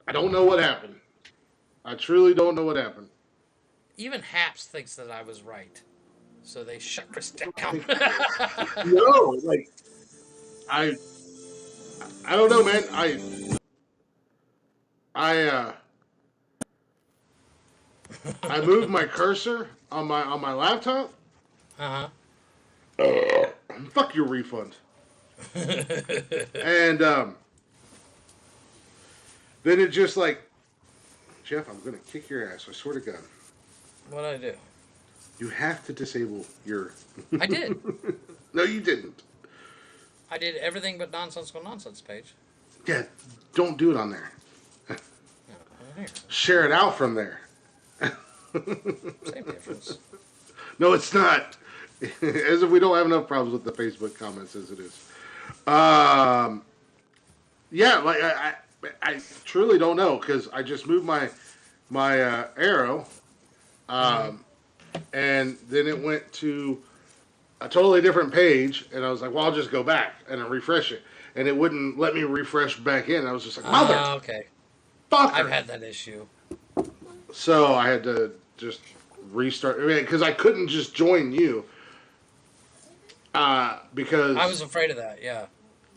I don't know what happened. I truly don't know what happened. Even Haps thinks that I was right, so they shut Chris I down. think no, like I I don't know, man. I I moved my cursor on my laptop. Uh Fuck your refund. huh. And then it just like Jeff, I'm gonna kick your ass. I swear to God. What did I do? You have to disable your. I did. No, you didn't. I did everything but Nonsensical Nonsense page. Yeah, don't do it on there. Oh, here. Share it out from there. Same difference. No, it's not. As if we don't have enough problems with the Facebook comments as it is. Um, yeah, like I truly don't know because I just moved my arrow, Mm-hmm. um, and then it went to a totally different page, and I was like, well, I'll just go back and I'll refresh it, and it wouldn't let me refresh back in. I was just like, Okay. I've motherfucker. had that issue. So I had to just restart because I couldn't just join you I because was afraid of that. Yeah.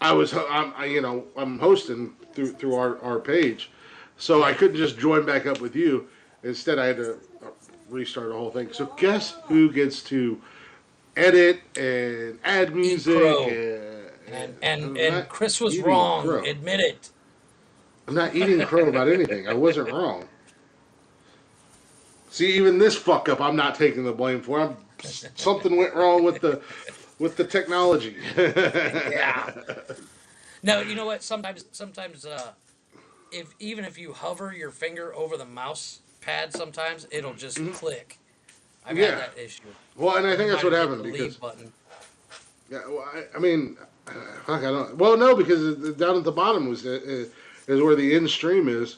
I'm hosting through our page, so I Right. couldn't just join back up with you. Instead, I had to restart the whole thing. So guess who gets to edit and add Eat music crow. and I'm And not Chris was eating wrong. crow. Admit it. I'm not eating crow about anything. I wasn't wrong. See, even this fuck up, I'm not taking the blame for. Something went wrong with the technology. Yeah. No, you know what? Sometimes, if even if you hover your finger over the mouse pad, sometimes it'll just click. I've had Yeah. that issue. Well, and I You think that's might what have hit happened the because leave button. yeah. Well, I mean, fuck, I don't. Well, no, because down at the bottom is where the end stream is.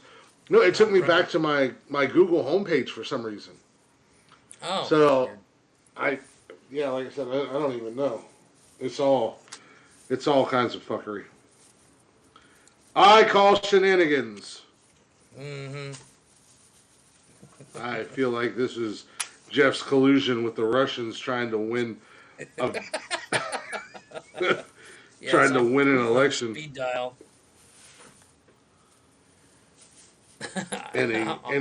No, it took me Right. back to my Google homepage for some reason. Oh, So weird. I, yeah, like I said, I don't even know. It's all it's all kinds of fuckery. I call shenanigans. Mm-hmm. I feel like this is Jeff's collusion with the Russians trying to win a Yes, trying to I'm win an putting you on election, speed dial. and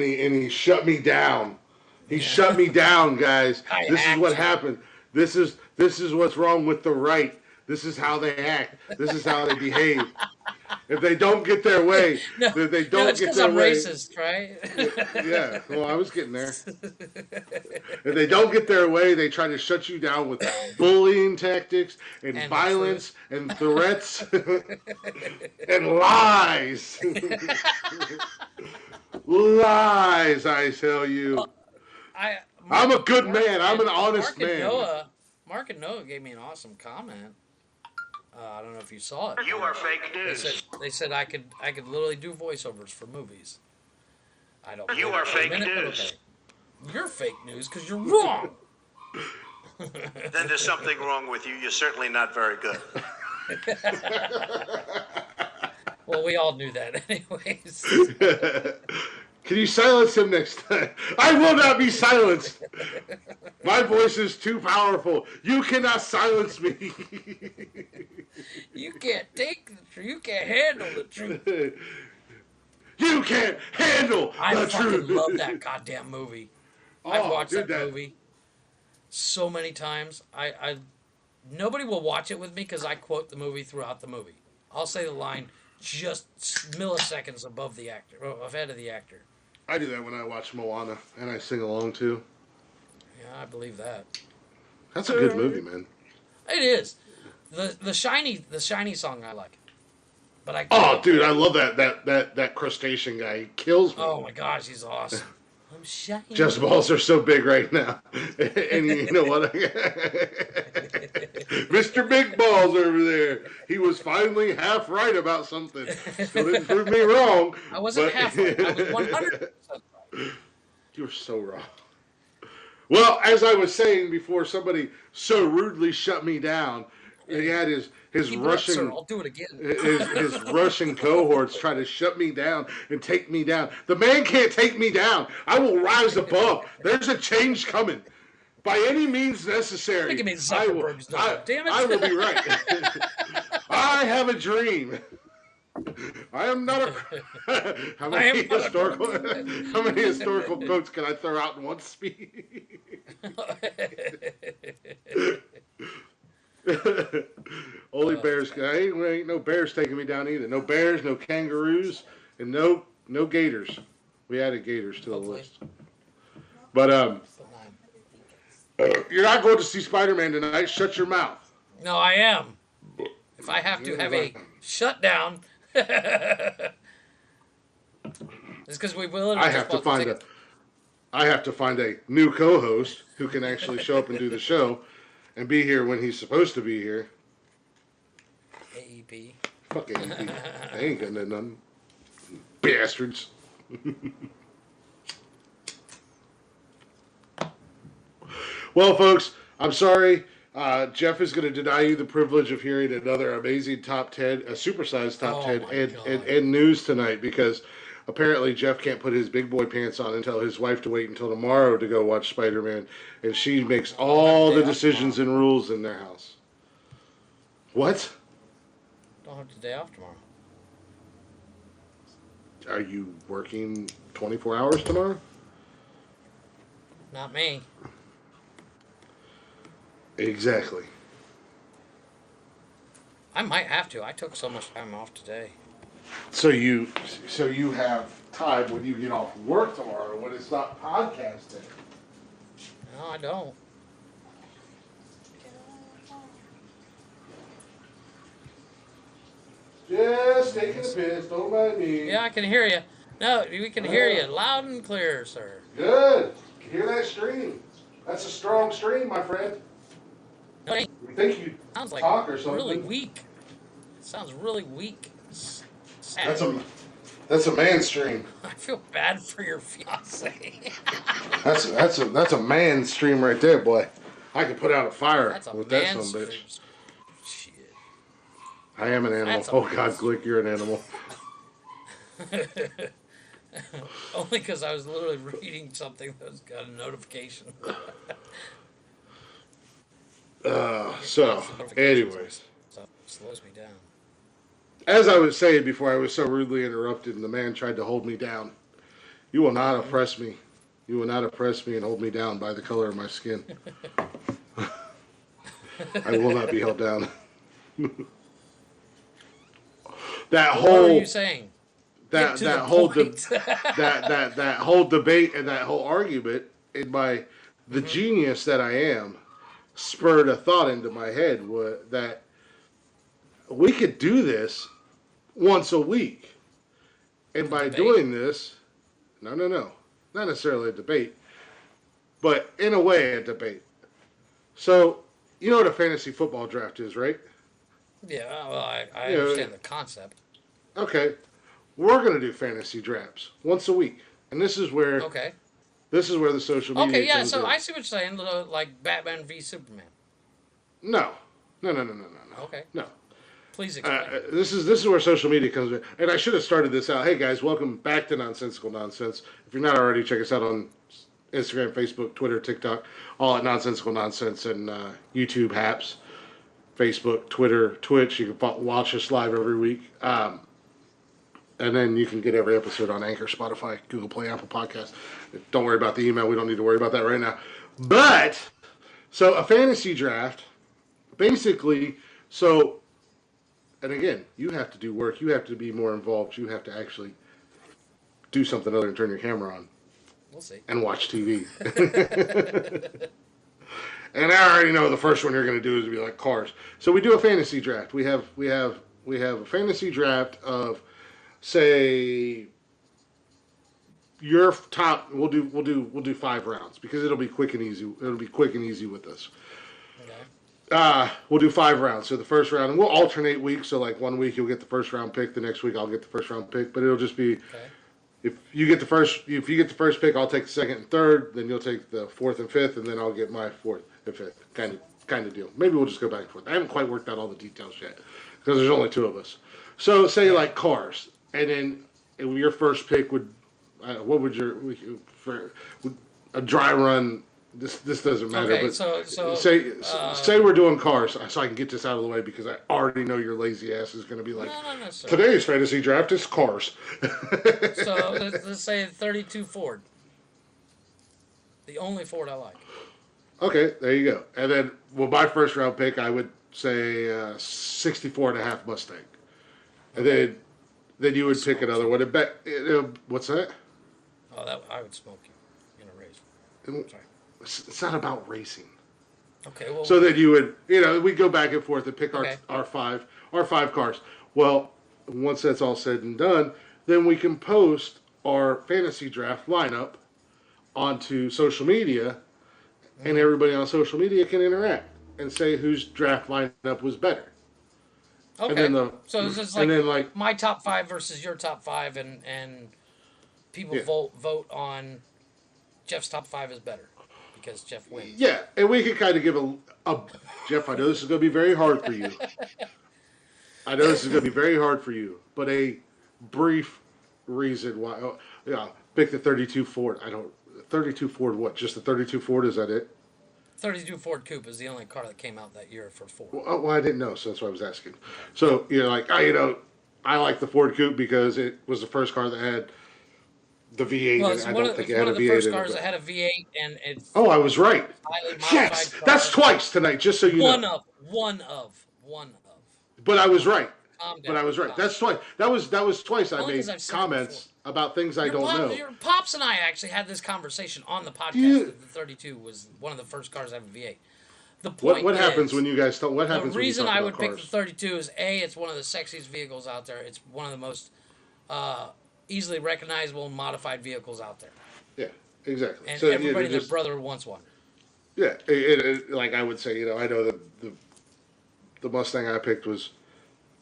he shut me down. He shut me down, guys. I This is what hacked you. happened. This is what's wrong with the right. This is how they act. This is how they behave. If they don't get their way, No, if they no, don't it's get because their I'm way, racist, right? yeah. Well, I was getting there. If they don't get their way, they try to shut you down with bullying tactics and And the truth. violence and threats and lies. Lies, I tell you. I I'm Mark a good Mark man. I'm an and honest Mark and man. Noah Mark and Noah gave me an awesome comment. I don't know if you saw it. You are fake news. They said I could literally do voiceovers for movies. I don't You believe are it for a fake minute, but news. okay. You're fake news because you're wrong. Then there's something wrong with you. You're certainly not very good. Well, we all knew that, anyways. Can you silence him next time? I will not be silenced. My voice is too powerful. You cannot silence me. You can't take the truth. You can't handle the truth. You can't handle I the fucking love truth. that goddamn movie. I've Oh, watched dude, that that. movie so many times. I nobody will watch it with me because I quote the movie throughout the movie. I'll say the line just milliseconds above the actor, ahead of the actor. I do that when I watch Moana and I sing along too. Yeah, I believe that. That's a good movie, man. It is the shiny song I like, but I Oh, can't. dude, I love that crustacean guy. He kills me. Oh my gosh, he's awesome. I'm Jeff's shiny. balls are so big right now. And you know what? Mr. Big Balls over there. He was finally half right about something. Still didn't prove me wrong, I wasn't but half right. I was 100% right. you're so wrong. Well, as I was saying before, somebody so rudely shut me down. he had his Keep it up, sir. Russian I'll do it again. his Russian cohorts try to shut me down and take me down. The man can't take me down. I will rise above. There's a change coming. By any means necessary. Making me Zuckerberg's number. Damn it. I will be right. I have a dream. I am not a. How many historical quotes can I throw out in one speech? Only bears. Ain't no bears taking me down either. No bears, no kangaroos, and no gators. We added gators to the list. But you're not going to see Spider-Man tonight. Shut your mouth. No, I am. If I have to have a shutdown, it's because we will. I have to find a new co-host who can actually show up and do the show, and be here when he's supposed to be here. AEP. Fuck AEP. They ain't getting nothing. Bastards. Well, folks, I'm sorry. Jeff is going to deny you the privilege of hearing another amazing top 10, a supersized top 10, and news tonight because apparently Jeff can't put his big boy pants on and tell his wife to wait until tomorrow to go watch Spider-Man, and she makes all the decisions and rules in their house. What? Don't have the day off tomorrow. Are you working 24 hours tomorrow? Not me. Exactly. I might have to. I took so much time off today. So you have time when you get off work tomorrow when it's not podcast day. No, I don't. Just taking a piss, don't mind me. Yeah, I can hear you. No, we can hear you loud and clear, sir. Good. Hear that stream? That's a strong stream, my friend. No, it You think you sounds like talk or something? really weak. It sounds really weak. Sad. That's a man stream. I feel bad for your fiance. That's a man stream right there, boy. I could put out a fire That's a with that man son of a bitch. stream. Shit. I am an animal. That's a Oh man God, Glick, you're an animal. Only because I was literally reading something that got a notification. So, anyways, So it slows me down. as I was saying before I was so rudely interrupted and the man tried to hold me down, you will not oppress me. You will not oppress me and hold me down by the color of my skin. I will not be held down. That What are whole you saying? Get to that the whole point. that whole debate and that whole argument in the genius that I am spurred a thought into my head that we could do this once a week, and by doing this, no, not necessarily a debate, but in a way a debate. So you know what a fantasy football draft is, right? Yeah, well, I understand the concept. Okay, we're gonna do fantasy drafts once a week, and this is where the social media. Okay, yeah. comes So in. I see what you're saying, like Batman v Superman. No. Okay. No. Please explain. This is where social media comes in, and I should have started this out. Hey guys, welcome back to Nonsensical Nonsense. If you're not already, check us out on Instagram, Facebook, Twitter, TikTok, all at Nonsensical Nonsense, and YouTube, Haps, Facebook, Twitter, Twitch. You can watch us live every week, and then you can get every episode on Anchor, Spotify, Google Play, Apple Podcasts. Don't worry about the email. We don't need to worry about that right now. But so a fantasy draft, basically, so. And again, you have to do work. You have to be more involved. You have to actually do something other than turn your camera on. We'll see. And watch TV. And I already know the first one you're going to do is be like cars. So we do a fantasy draft. We have a fantasy draft of, say, your top. We'll do 5 rounds because it'll be quick and easy. It'll be quick and easy with this. We'll do 5 rounds. So the first round, and we'll alternate weeks. So like one week you'll get the first round pick, the next week I'll get the first round pick. But it'll just be if you get the first pick, I'll take the second and third. Then you'll take the fourth and fifth, and then I'll get my fourth and fifth. Kind kind of deal. Maybe we'll just go back and forth. I haven't quite worked out all the details yet because there's only two of us. So say like cars, and then your first pick would what would your for a dry run? This doesn't matter. Okay, But so say we're doing cars, so I can get this out of the way because I already know your lazy ass is going to be like, no, not necessarily. today's fantasy draft is cars. So let's say 32 Ford. The only Ford I like. Okay, there you go. And then, well, my first round pick, I would say 64 and a half Mustang. And then you would pick another one. And what's that? Oh, that I would smoke you in a race. Sorry. It's not about racing. Okay, well. So then you would, we go back and forth and pick our five cars. Well, once that's all said and done, then we can post our fantasy draft lineup onto social media, and everybody on social media can interact and say whose draft lineup was better. Okay. And then So it's just like my top 5 versus your top 5, and people vote on Jeff's top 5 is better because Jeff wins. Yeah, and we could kind of give a Jeff. I know this is going to be very hard for you. But a brief reason why. Pick the 32 Ford. 32 Ford. What? Just the 32 Ford? Is that it? 32 Ford Coupe is the only car that came out that year for Ford. Well, I didn't know, so that's why I was asking. So I like the Ford Coupe because it was the first car that had the V8. Well, it's and one I of don't think it had a the V8 first in cars it. that had a V8, and it's Oh, I was right. highly modified Yes, car. that's twice tonight. Just so you know. One of. But I was right. Calm down. But I was right. Calm That's twice. That was twice. I Only made 'cause I've said it comments about things I don't know. Your pops and I actually had this conversation on the podcast. You- That the 32 was one of the first cars to have a V8. The point What happens is, when you guys talk? What the happens when you reason talk I about would cars? pick the 32 is it's one of the sexiest vehicles out there. It's one of the most easily recognizable and modified vehicles out there, Yeah, exactly. and So, everybody and their brother wants one. Yeah, like I would say, I know the Mustang I picked was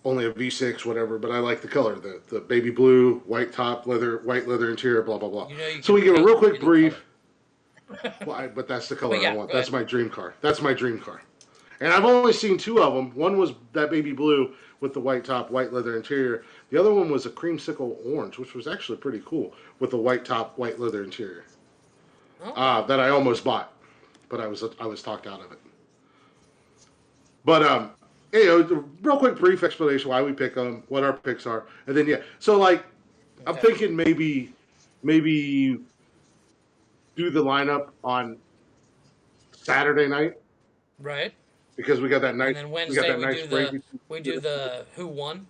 only a V6, whatever, but I like the color, the baby blue, white top, white leather interior, blah blah blah. So we give a real quick brief. But that's the color I want. That's my dream car. That's my dream car. And I've only seen two of them. One was that baby blue with the white top, white leather interior. The other one was a creamsicle orange, which was actually pretty cool with the white top, white leather interior. That I almost bought, but I was talked out of it. But real quick brief explanation why we pick them, what our picks are, and then so like I'm thinking maybe do the lineup on Saturday night. Right. Because we got that nice. And then Wednesday we do break. the who won.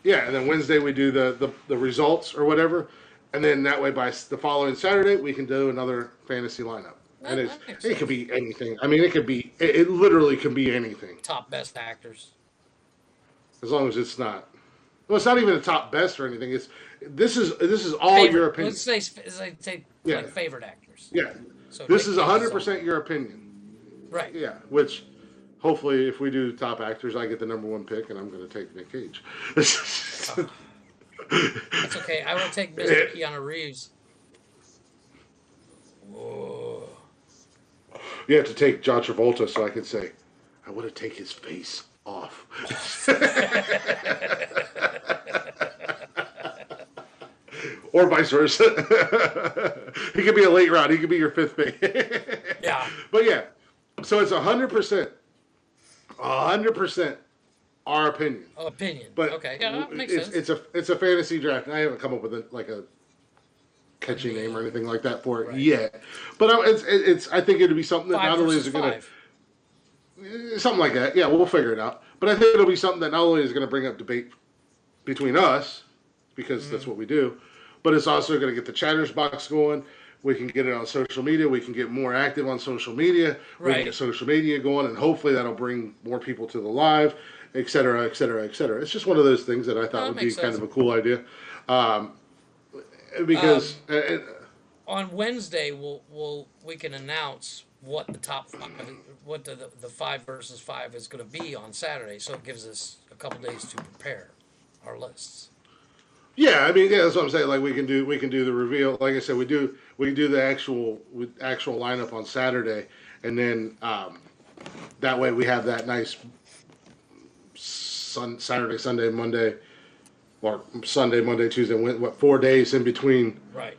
Yeah, and then Wednesday we do the results or whatever, and then that way by the following Saturday we can do another fantasy lineup. And it could be anything. I mean, it literally can be anything. Top best actors. As long as it's not. Well, it's not even a top best or anything. This is all your opinion. Let's say like favorite actors. Yeah. So this is 100% your opinion. Right. Yeah, which hopefully if we do top actors, I get the number one pick, and I'm going to take Nick Cage. That's okay. I will take Mr. Keanu Reeves. Whoa. You have to take John Travolta so I can say, I want to take his face off. Or vice versa. He could be a late round. He could be your fifth pick. Yeah. But yeah, so it's 100% our opinion. Opinion. But okay, yeah, that makes sense. It's a fantasy draft, and I haven't come up with a catchy name or anything like that for it yet. But I think it'd be something that not only is it going to something like that. Yeah, we'll figure it out. But I think it'll be something that not only is going to bring up debate between us, because that's what we do, but it's also going to get the chatters box going. We can get it on social media. We can get more active on social media. We can get social media going, and hopefully that'll bring more people to the live, et cetera, et cetera, et cetera. It's just one of those things that I thought would be kind of a cool idea. Because on Wednesday we can announce what the top five, what the 5 versus 5 is going to be on Saturday, so it gives us a couple days to prepare our lists. Yeah, I mean, that's what I'm saying. Like we can do the reveal. Like I said, we can do the actual lineup on Saturday, and then that way we have that nice Saturday, Sunday, Monday, or Sunday, Monday, Tuesday, 4 days in between Right.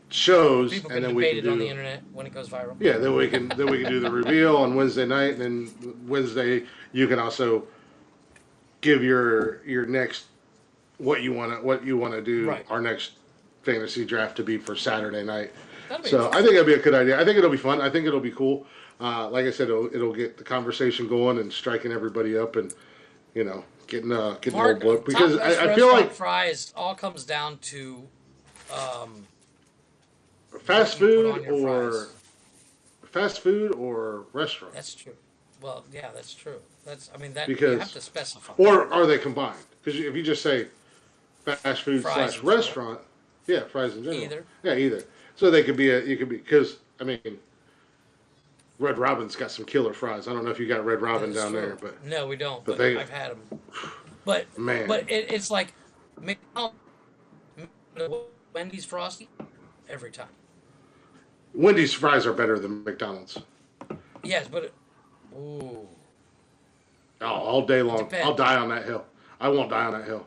shows, People and can then we debate can it on the do internet when it goes viral. yeah, then we can do the reveal on Wednesday night, and then Wednesday you can also give your next what you want to do Right. our next fantasy draft to be for Saturday night. That'll be So I think that'd be a good idea. I think it'll be fun. I think it'll be cool. Like I said, it'll get the conversation going and striking everybody up, and getting Mark, old blood, top because best I feel like fries all comes down to fast what you put food on your fries. restaurant, That's true. Well, yeah, that's true. I mean that you have because to specify. or are they combined? Because if you just say fast food Fries slash in general. restaurant, yeah, fries in general, Either. yeah, either. So they could be because I mean, Red Robin's got some killer fries. I don't know if you got Red Robin That's down true. there, but No, we don't. but But they I've had them. But man, it's like McDonald's, Wendy's Frosty every time. Wendy's fries are better than McDonald's. Yes, but ooh, Oh, all day long. depends. I'll die on that hill. I won't die on that hill.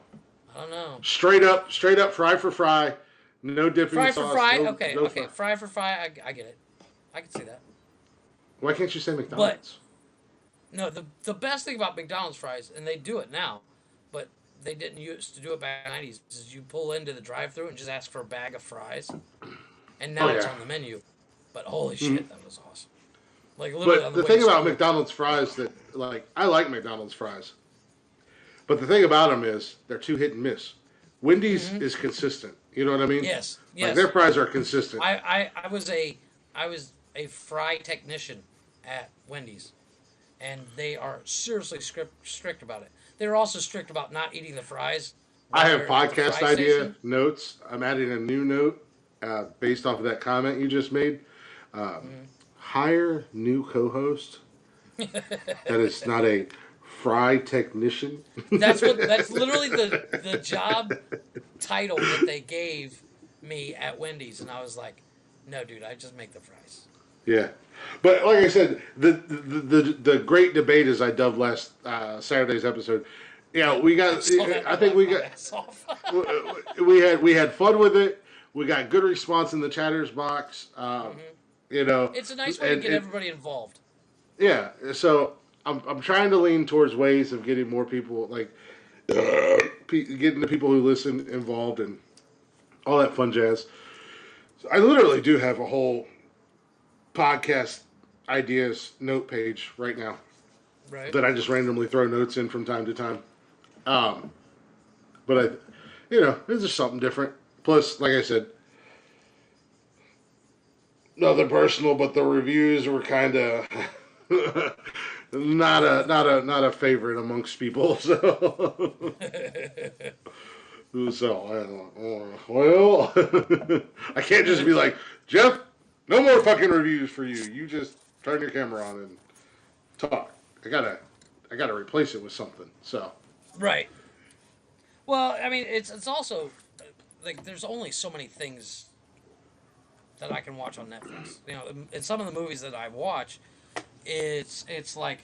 I don't know. Straight up, fry for fry. No dipping Fry sauce. for fry. No, Okay, no okay. Fry for fry. I get it. I can see that. Why can't you say McDonald's? No, the best thing about McDonald's fries, and they do it now, but they didn't used to do it back in the 90s, is you pull into the drive-thru and just ask for a bag of fries, and now Oh, it's yeah. on the menu. But holy shit, that was awesome. Like literally on But the the way thing to about school. McDonald's fries I like McDonald's fries. But the thing about them is they're too hit and miss. Wendy's is consistent. You know what I mean? Yes, Like yes. their fries are consistent. I was a fry technician at Wendy's, and they are seriously strict about it. They're also strict about not eating the fries. I while have they're at the podcast fry idea station. notes. I'm adding a new note based off of that comment you just made. Hire new co-host that is not a fry technician. That's literally the job title that they gave me at Wendy's, and I was like, no, dude, I just make the fries. Yeah, but like I said, the great debate, as I dubbed last Saturday's episode. Yeah, we got. I think we got. We had fun with it. We got good response in the chatters box. It's a nice way to get and- everybody involved. Yeah, so I'm trying to lean towards ways of getting more people getting the people who listen involved and all that fun jazz. So I literally do have a whole podcast ideas note page right now Right. that I just randomly throw notes in from time to time. But it's just something different. Plus, like I said, nothing personal, but the reviews were kind of not a favorite amongst people. So, well, I can't just be like, Jeff, no more fucking reviews for you. You just turn your camera on and talk. I gotta replace it with something. So, Right. Well, I mean, it's also like there's only so many things that I can watch on Netflix. In some of the movies that I watch, it's like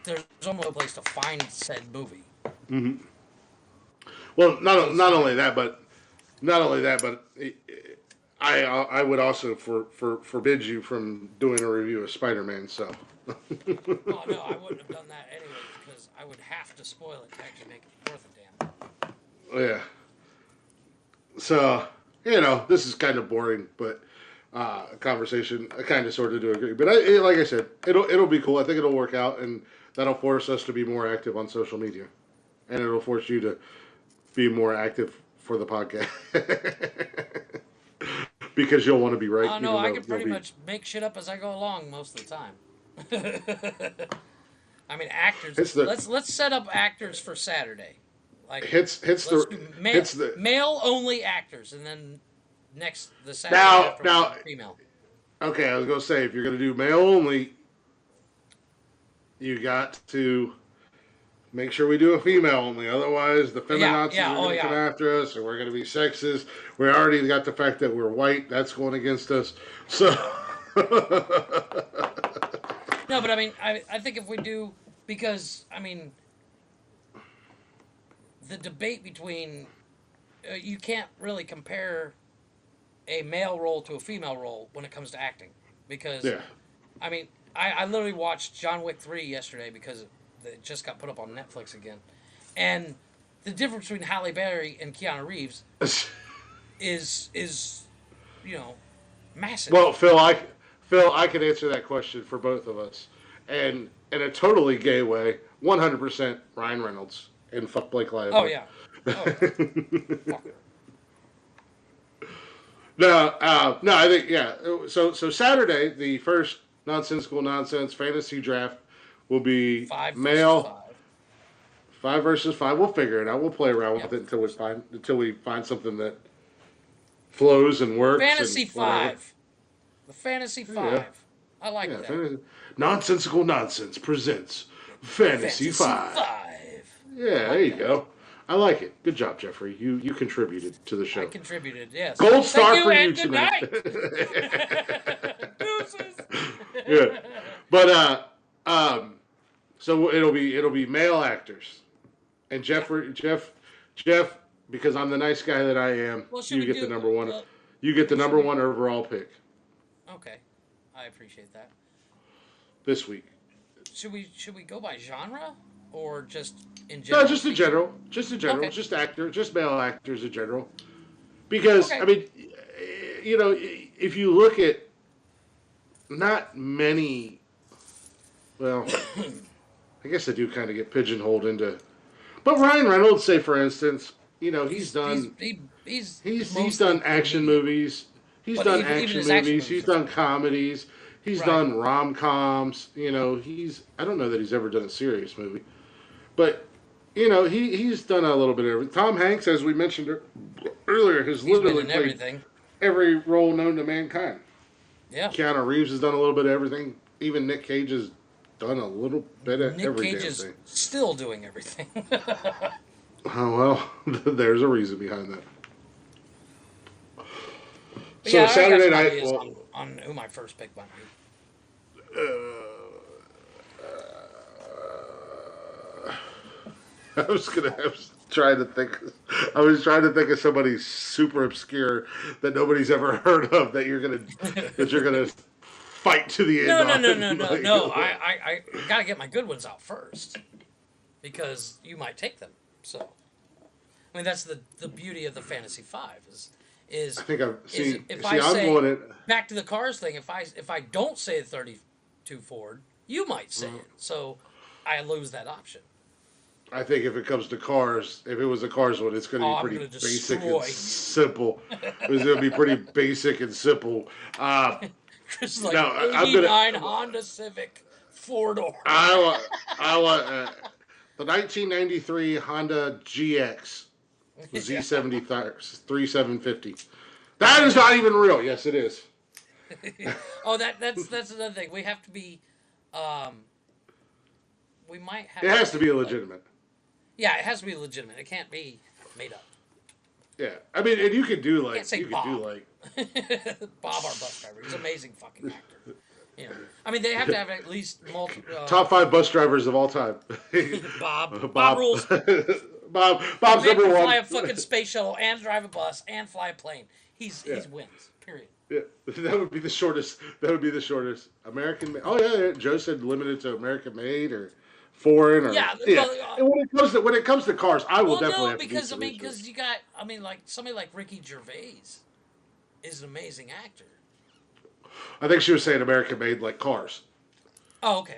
there's almost no place to find said movie. well, not only that, but I would also forbid you from doing a review of Spider-Man. So. Oh no, I wouldn't have done that anyway because I would have to spoil it to actually make it worth a damn. Yeah. So, this is kind of boring, but a conversation, I kind of sort of do agree. But like I said, it'll be cool. I think it'll work out, and that'll force us to be more active on social media. And it'll force you to be more active for the podcast. Because you'll want to be right. Oh no, even I though can pretty much make shit up as I go along most of the time. I mean, actors. Let's set up actors for Saturday. Like hits the male only actors, and then the Saturday after now female. Okay, I was gonna say if you're gonna do male only, you got to make sure we do a female only. Otherwise, the feminazis are gonna come after us, and we're gonna be sexist. We already got the fact that we're white; that's going against us. So No, but I mean, I think if we do, because I mean, the debate between you can't really compare a male role to a female role when it comes to acting, because Yeah. I mean, I literally watched John Wick 3 yesterday because it just got put up on Netflix again, and the difference between Halle Berry and Keanu Reeves is you know massive. Well, Phil, I can answer that question for both of us, and in a totally gay way, 100% Ryan Reynolds and fuck Blake Lively. Oh yeah, oh yeah. Fucker. No, I think yeah. So Saturday, the first Nonsensical Nonsense fantasy draft will be 5 versus 5. 5 versus 5. We'll figure it out. We'll play around Yep. with it until we find something that flows and works. Fantasy and whatever. 5. The Fantasy 5. Yeah. I like Yeah, that. Nonsensical Nonsense presents Fantasy 5. 5. Yeah, there you go. I like it. Good job, Jeffrey. You contributed to the show. I contributed, yes. Gold star Thank for you and good tonight. night. Deuces. Yeah, but so it'll be male actors, and Jeff, because I'm the nice guy that I am. Well, should You we get do- the number one. well, You get the number one overall pick Okay, I appreciate that. this week. Should we go by genre or just in general? No, just in general. Okay. Just male actors in general. Because Okay. I mean, if you look at not many, well, I guess I do kind of get pigeonholed into. But Ryan Reynolds, say for instance, he's done he's done action movies. He's Well, done even action his action movies. He's movies are done comedies. He's Right. done rom-coms. I don't know that he's ever done a serious movie. But, he's done a little bit of everything. Tom Hanks, as we mentioned earlier, has He's been literally in played everything. every role known to mankind. Yeah. Keanu Reeves has done a little bit of everything. Even Nick Cage has done a little bit of Nick every Cage damn is thing. still doing everything. Oh, well, there's a reason behind that. But So yeah, I got Saturday some night, ideas well, on who my first pick might be. I was trying to think. I was trying to think of somebody super obscure that nobody's ever heard of that you're gonna fight to the end. No. I gotta get my good ones out first because you might take them. So, I mean, that's the beauty of the Fantasy 5 is I think I've seen. if See, I I'm say going it. back to the cars thing. If I don't say a 32 Ford, you might say Mm-hmm. it. So, I lose that option. I think if it comes to cars, if it was a cars one, it's going to be I'm pretty gonna basic destroy and you. simple. It's going to be pretty basic and simple. Just like No, I'm 89 Honda Civic 4-door. I want the 1993 Honda GX Z70 3750. That is not even real. Yes, it is. Oh, that's another thing. We have to be. We might have. It has to be legitimate. Yeah, it has to be legitimate. It can't be made up. Yeah, I mean, and you could do Can't say like Bob, our bus driver. He's an amazing fucking actor. You know, I mean, they have to have at least multiple. top 5 bus drivers of all time. Bob rules. Bob's Man number can one. fly a fucking space shuttle and drive a bus and fly a plane. He's wins. Period. Yeah, that would be the shortest. That would be the shortest American. Oh yeah, Joe said limited to American made or foreign or Yeah, yeah. well, And when it comes to cars, I will Well, definitely no, have to do because some research. because you got like somebody like Ricky Gervais is an amazing actor. I think she was saying American made like cars. Oh, okay.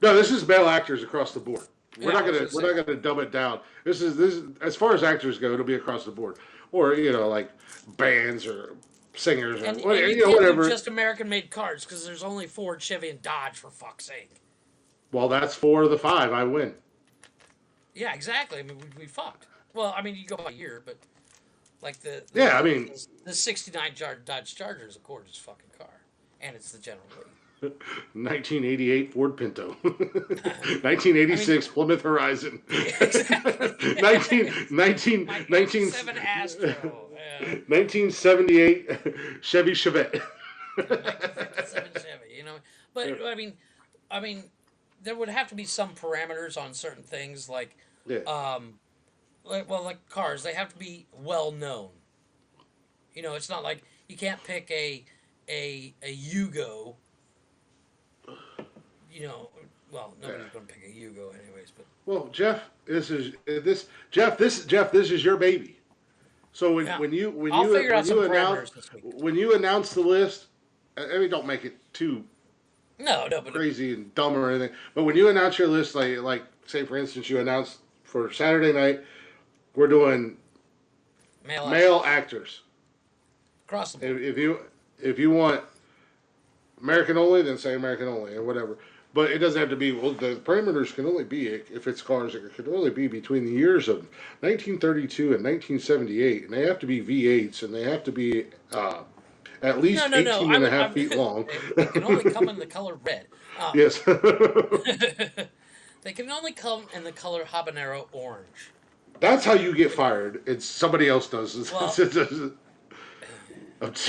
No, this is male actors across the board. We're Yeah, not I was gonna gonna we're not gonna dumb it down. This is as far as actors go, it'll be across the board, or like bands or singers or And whatever. you can't Whatever. do just American-made cars because there's only Ford, Chevy, and Dodge for fuck's sake. Well, that's 4 of the 5. I win. Yeah, exactly. I mean, we fucked. Well, I mean, you go by year, but like Yeah, I mean- the '69 Dodge Charger is a gorgeous fucking car, and it's the General Lee. 1988 Ford Pinto. 1986 Plymouth Horizon. 7 Astro. Yeah. 1978 Chevy Chevette. 1957 Chevy. But I mean, I mean, there would have to be some parameters on certain things, Yeah. like cars. They have to be well known. It's not like you can't pick a Yugo. Well, nobody's going to pick a Yugo anyways, but Well, Jeff, this is your baby. So when, yeah, when you when I'll you figure when out some you announce parameters this week. when you announce the list, I mean, don't make it too No, but crazy and dumb or anything. But when you announce your list, like say for instance, you announce for Saturday night, we're doing male male actors. across the board. If you want American only, then say American only or whatever. But it doesn't have to be. Well, the parameters can only be, if it's cars, it can only be between the years of 1932 and 1978, and they have to be V8s, and they have to be at No, least no, no. 18 and a half feet long. They can only come in the color red. Yes. They can only come in the color habanero orange. That's how you get fired. It's somebody else does. Well,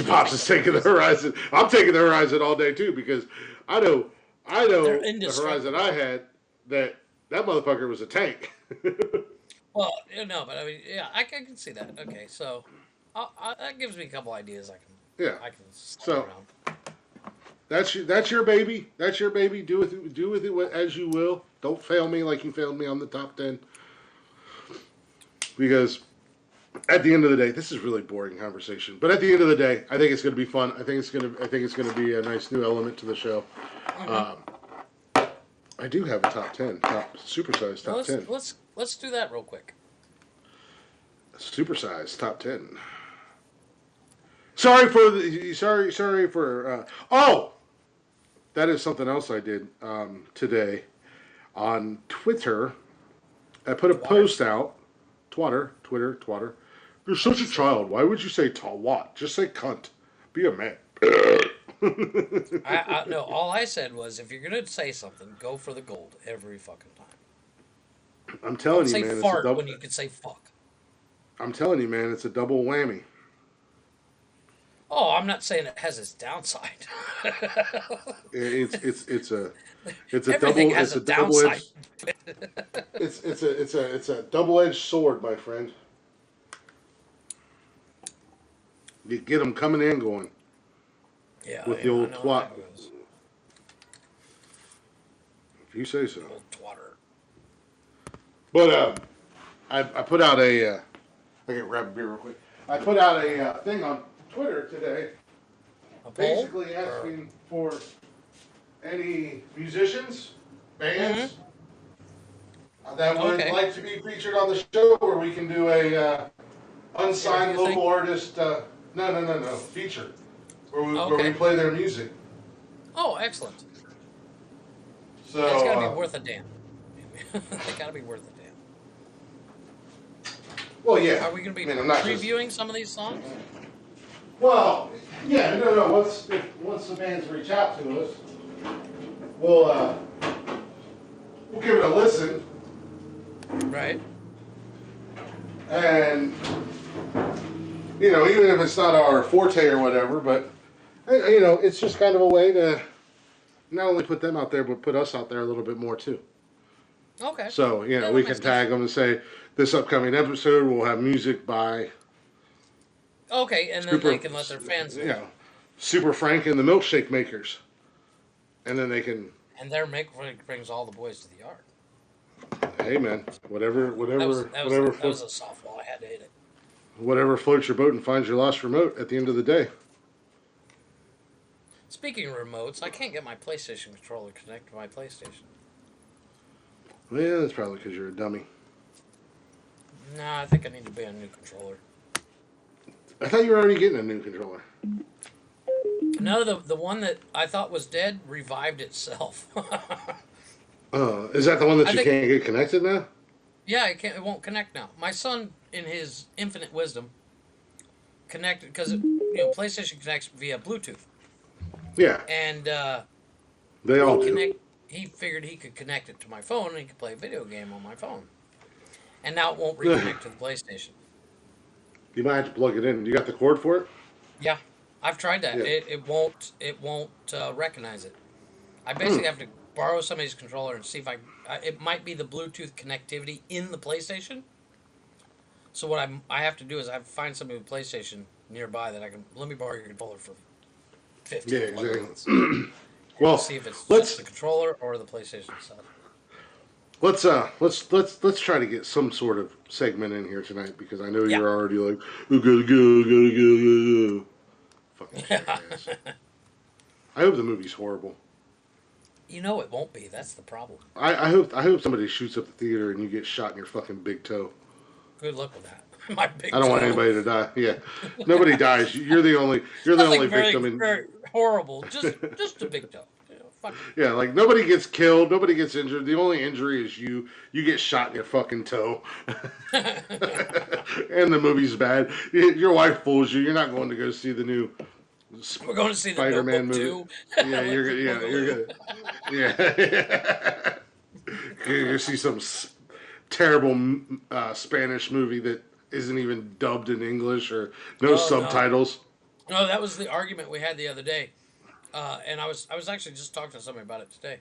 Pops is taking the Horizon. I'm taking the Horizon all day too because I know they're the Horizon indestructible. I had that motherfucker was a tank. Well, no, but I mean, yeah, I can see that. Okay, so that gives me a couple ideas. Yeah. I can slap So around. that's your baby. That's your baby. Do with it as you will. Don't fail me like you failed me on the top 10. Because at the end of the day, this is really boring conversation. But at the end of the day, I think it's going to be fun. I think it's going to be a nice new element to the show. Mm-hmm. I do have a top 10, supersized Well, top 10, let's do that real quick. supersized top 10. Sorry for. Oh, that is something else I did today on Twitter. I put a post out. Twitter. You're such a child. Why would you say twat? Just say cunt. Be a man. No, all I said was if you're gonna say something, go for the gold every fucking time. I'm Don't telling you, say man. It's a fart double. when you could say fuck. I'm telling you, man. It's a double whammy. Oh, I'm not saying it has its downside. It's a Everything double. has It's a a double downside. edged. It's a double edged sword, my friend. You get them coming and going Yeah, with the yeah, I old know how twat. that goes. If you say so. Old twatter. But I put out a. I can grab a beer real quick. I put out a thing on Twitter today, A poll? basically asking for any musicians, bands that would Okay. like to be featured on the show, where we can do a unsigned Interview thing? local artist. No, feature where we Okay. play their music. Oh, excellent. So It's got to be worth a damn. They got to be worth a damn. well, yeah. Are we going to be I mean, I'm not just. previewing some of these songs? Well, yeah, no. Once the bands reach out to us, we'll give it a listen, Right. and even if it's not our forte or whatever, but it's just kind of a way to not only put them out there, but put us out there a little bit more too. Okay. So Yeah, that we makes can tag them and say this upcoming episode will have music by Okay, and then Super, they can let their fans know. Super Frank and the Milkshake Makers, and then they can. And their make brings all the boys to the yard. Hey man, whatever That was a softball. I had to hit it. whatever floats your boat and finds your lost remote at the end of the day. Speaking of remotes, I can't get my PlayStation controller connected to my PlayStation. Well, yeah, that's probably because you're a dummy. Nah, I think I need to buy a new controller. I thought you were already getting a new controller. No, the one that I thought was dead revived itself. Is that the one that I you think- can't get connected now? Yeah, it won't connect now. My son, in his infinite wisdom, connected because PlayStation connects via Bluetooth, Yeah, and they all do. he figured he could connect it to my phone and he could play a video game on my phone, and now it won't reconnect to the PlayStation. You might have to plug it in. You got the cord for it? Yeah, I've tried that. Yeah. It won't recognize it. I basically have to borrow somebody's controller and see if it might be the Bluetooth connectivity in the PlayStation. So what I have to do is I have to find somebody with PlayStation nearby that I can, let me borrow your controller for 15 exactly. minutes. Well, See if it's let's just the controller or the PlayStation itself. let's try to get some sort of segment in here tonight because I know Yeah. you're already like, oh, gotta go. Fucking jackass. I hope the movie's horrible. You know it won't be. That's the problem. I hope somebody shoots up the theater and you get shot in your fucking big toe. Good luck with that. My big I don't want toe. anybody to die. Yeah, nobody dies. You're the only Nothing victim. In, very horrible. Just a big toe. You know, fuck it. yeah, like nobody gets killed, nobody gets injured. The only injury is you. You get shot in your fucking toe, and the movie's bad. Your wife fools you. You're not going to go see the new We're going to see the Spider-Man Notebook movie. 2. Yeah, you're good. Yeah, you're gonna see some terrible Spanish movie that isn't even dubbed in English or no subtitles. No, that was the argument we had the other day, and I was actually just talking to somebody about it today.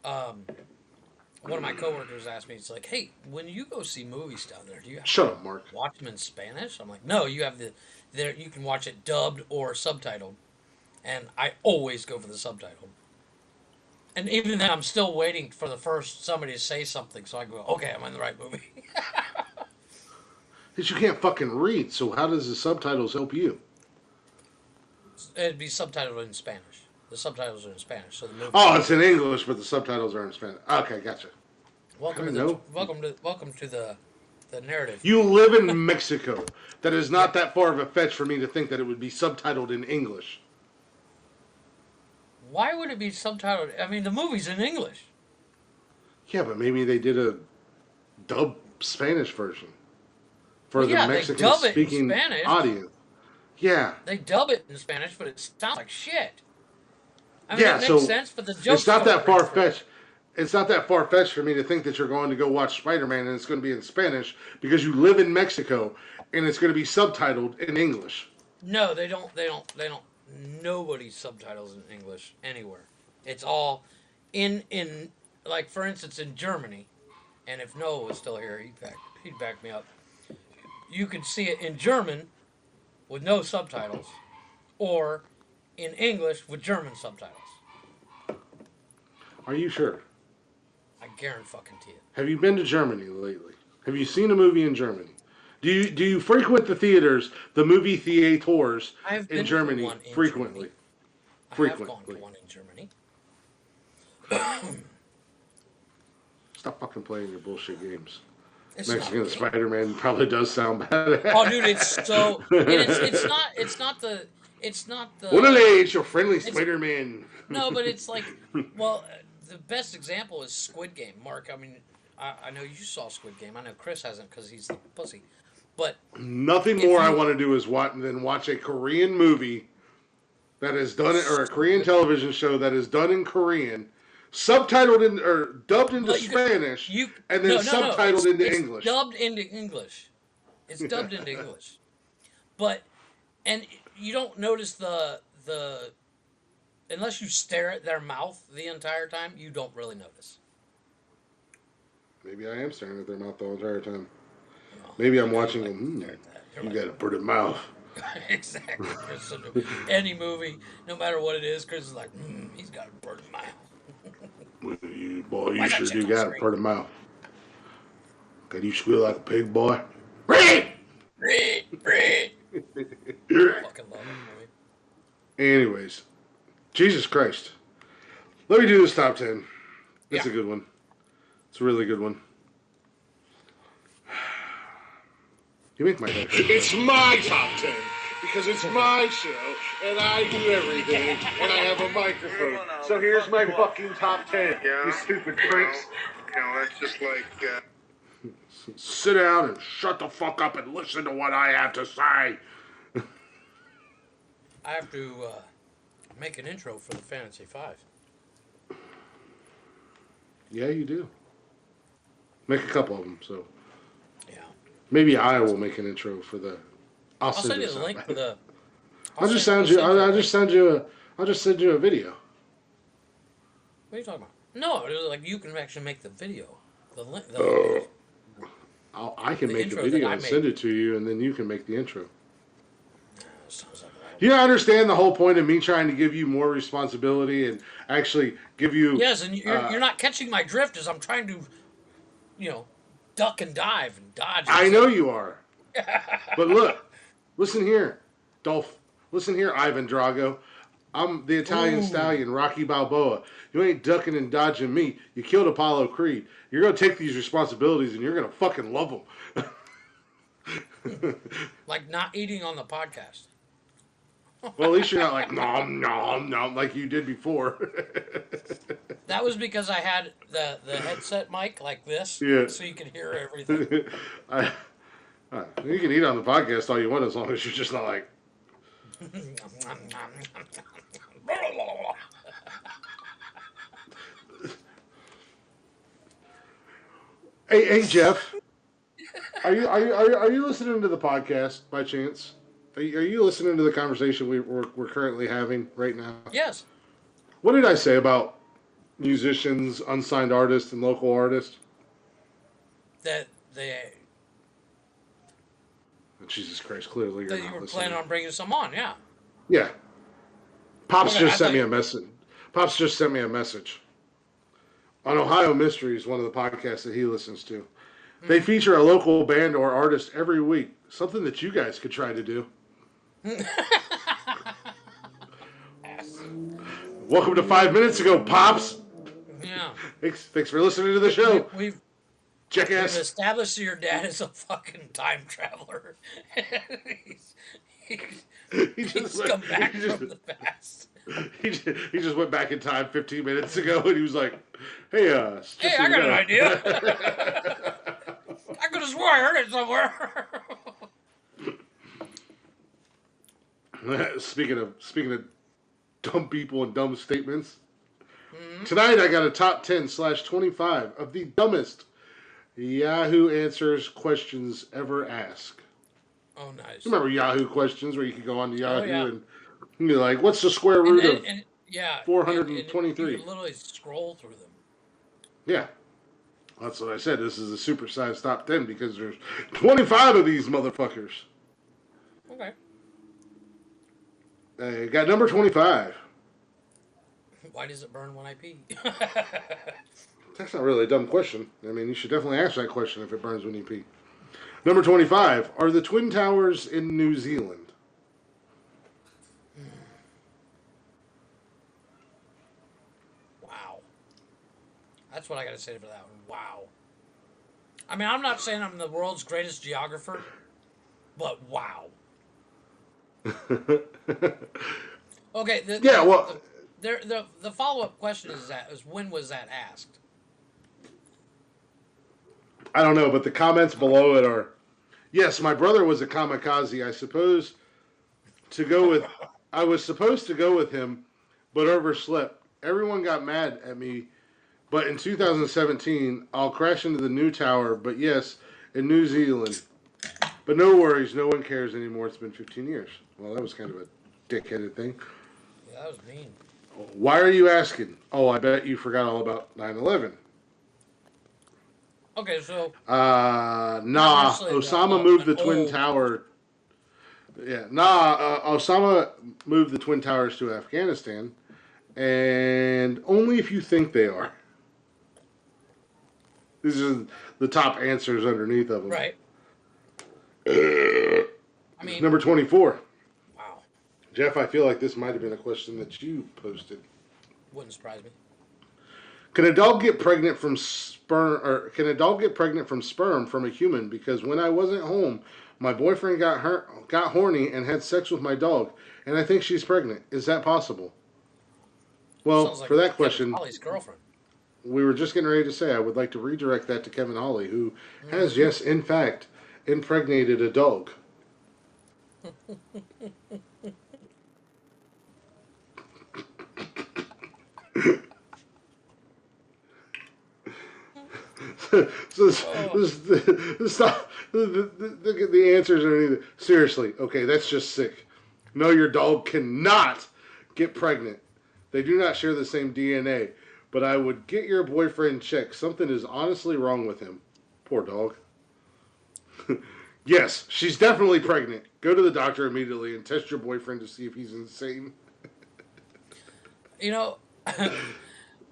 One of my coworkers asked me, "It's like, hey, when you go see movies down there, do you have Shut to up, Mark. watch them in Spanish?" I'm like, "No, you have there. You can watch it dubbed or subtitled, and I always go for the subtitle." And even then, I'm still waiting for somebody to say something, so I go, "Okay, I'm in the right movie." Because you can't fucking read, so how does the subtitles help you? It'd be subtitled in Spanish. The subtitles are in Spanish, so the movie. Oh, it's in English, but the subtitles are in Spanish. Okay, gotcha. Welcome I to know. welcome to the narrative. You live in Mexico. That is not that far of a fetch for me to think that it would be subtitled in English. Why would it be subtitled? I mean, the movie's in English. Yeah, but maybe they did a dub Spanish version for Well, the yeah, they Mexican dub it in speaking Spanish. audience. Yeah. They dub it in Spanish, but it sounds like shit. I mean, Yeah, it makes so sense, but the jokes it's not don't that far ring through. fetched. It's not that far fetched for me to think that you're going to go watch Spider-Man and it's going to be in Spanish because you live in Mexico and it's going to be subtitled in English. No, they don't. Nobody subtitles in English anywhere. It's all in like, for instance, in Germany. And if Noah was still here, he'd back me up. You could see it in German with no subtitles, or in English with German subtitles. Are you sure? I guarantee fucking to you. Have you been to Germany lately? Have you seen a movie in Germany? Do you frequent the theaters, the movie theaters I have been in to Germany one in frequently? Germany. I have gone to one in Germany. Stop fucking playing your bullshit games. It's Mexican not a game. Spider-Man probably does sound bad. Oh, dude, it's so. It's not the. Orale, it's your friendly Spider-Man. No, but it's like, well, the best example is Squid Game. Mark, I mean, I know you saw Squid Game. I know Chris hasn't because he's the pussy. But Nothing more I want to do is watch a Korean movie that is done, or a Korean television show that is done in Korean, subtitled in or dubbed into Spanish, and then subtitled into English. Dubbed into English. It's dubbed into English. But, and you don't notice the unless you stare at their mouth the entire time, you don't really notice. Maybe I am staring at their mouth the entire time. Maybe I'm watching them. You got a pretty mouth. Exactly. Chris, so any movie, no matter what it is, Chris is like, he's got a pretty mouth. You sure do got a pretty mouth. Can you squeal like a pig, boy? Fucking love it, movie. Anyways, Jesus Christ. Let me do this top 10. It's a good one. It's a really good one. You make my head hurt. It's my top 10 because it's my show and I do everything and I have a microphone. So here's my fucking top 10. You stupid pricks. That's just like. Sit down and shut the fuck up and listen to what I have to say. I have to make an intro for the Fantasy 5. Yeah, you do. Make a couple of them, so. Yeah. Maybe I will make an intro for the. I'll send you the link for the. I'll just send you a video. What are you talking about? No, it was like you can actually make the video. The link, I can the make the intro that video I and made. send it to you, and then you can make the intro. Sounds like a lot of You work. understand the whole point of me trying to give you more responsibility and actually give you. Yes, and you're not catching my drift as I'm trying to, you know, duck and dive and dodge and I know zip. you are, but look, listen here, Dolph. Listen here, Ivan Drago. I'm the Italian Ooh, stallion, Rocky Balboa. You ain't ducking and dodging me. You killed Apollo Creed. You're gonna take these responsibilities, and you're gonna fucking love them. like not eating on the podcast. Well, at least you're not like nom nom nom like you did before. That was because I had the headset mic like this, Yeah. so you could hear everything. I, you can eat on the podcast all you want as long as you're just not like. Hey Jeff, are you listening to the podcast by chance? Are you listening to the conversation we're currently having right now? Yes, What did I say about musicians, unsigned artists, and local artists? that they Jesus Christ! Clearly, you're that you not were listening. planning on bringing some on. Yeah. Yeah, Pops Okay, just I sent thought me you. a message. Pops just sent me a message on Ohio Mysteries, one of the podcasts that he listens to. They Mhm. feature a local band or artist every week. Something that you guys could try to do. Yes. Welcome to 5 minutes ago, Pops. Yeah. Thanks for listening to the We, show, we've we've jackass. established that your dad is a fucking time traveler. he's, he's, He just he's went, come back he just from the past. he just went back in time 15 minutes ago, and he was like, "Hey, just Hey, so I you got an know." idea. I could have swore I heard it somewhere. Speaking of dumb people and dumb statements, Mhm. tonight I got a top 10/25 of the dumbest Yahoo Answers questions ever asked. Oh, nice. Remember Yahoo questions where you could go on to Oh Yahoo yeah, and you're like, "What's the square and root and, of and yeah, and you could 423?" literally scroll through them. Yeah, that's what I said. This is a supersized top 10 because there's 25 of these motherfuckers. Okay. Got number 25. Why does it burn when I pee? That's not really a dumb question. I mean, you should definitely ask that question if it burns when you pee. Number 25. Are the Twin Towers in New Zealand? Wow. That's what I got to say for that one. Wow. I mean, I'm not saying I'm the world's greatest geographer, but wow. Okay, Yeah, well, the follow up question is when was that asked? I don't know, but the comments below it are, yes, my brother was a kamikaze. I was supposed to go with him, but overslept. Everyone got mad at me, but in 2017, I'll crash into the new tower, but yes, in New Zealand. But no worries, no one cares anymore. It's been 15 years. Well, that was kind of a dickheaded thing. Yeah, that was mean. Why are you asking? Oh, I bet you forgot all about 9/11. Okay, so not Nah, necessarily Osama moved an the Twin old. Tower. Yeah, nah, Osama moved the Twin Towers to Afghanistan, and only if you think they are. These are the top answers underneath of them. Right. I mean, Number 24. wow. Jeff, I feel like this might have been a question that you posted. Wouldn't surprise me. Can a dog get pregnant from sperm, or can a dog get pregnant from sperm from a human? Because when I wasn't home, my boyfriend got horny and had sex with my dog, and I think she's pregnant. Is that possible? Well, Sounds like for that Kevin question, Holly's girlfriend. we were just getting ready to say I would like to redirect that to Kevin Holly, who has, Hmm. yes, in fact, impregnated a dog. So Oh, the answers are either seriously okay. That's just sick. No, your dog cannot get pregnant. They do not share the same DNA. but I would get your boyfriend checked. Something is honestly wrong with him. Poor dog. Yes, she's definitely pregnant. Go to the doctor immediately and test your boyfriend to see if he's insane. You know,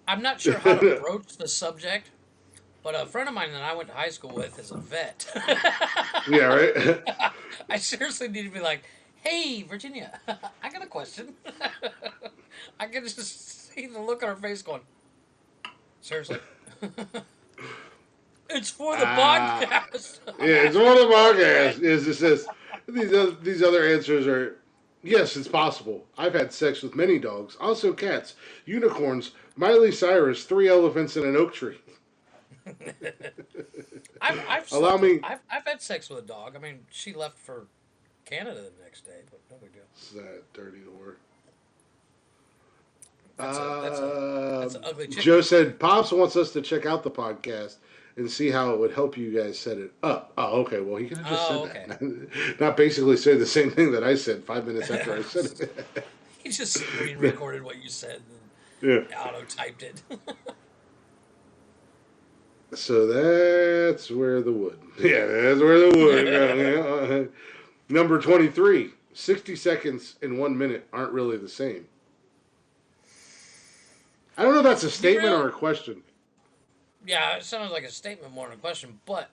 I'm not sure how to broach the subject, but a friend of mine that I went to high school with is a vet. Yeah, right? I seriously need to be like, hey, Virginia, I got a question. I can just see the look on her face going, seriously? It's for the podcast. Yeah, it's one of the podcasts. Is it says these other answers are yes, it's possible. I've had sex with many dogs, also cats, unicorns, Miley Cyrus, 3 elephants, and an oak tree. Allow me. I've had sex with a dog. I mean, she left for Canada the next day, but no big deal. It's that dirty whore. That's an ugly chick. Joe said Pops wants us to check out the podcast and see how it would help you guys set it up. Oh, okay. Well, he could have just said that. Not basically say the same thing that I said 5 minutes after I said it. He just screen recorded what you said Yeah. and auto typed it. So that's where the wood. Yeah, that's where the wood. Number 23. 60 seconds and 1 minute aren't really the same. I don't know if that's a statement or a question. Yeah, it sounds like a statement more than a question, but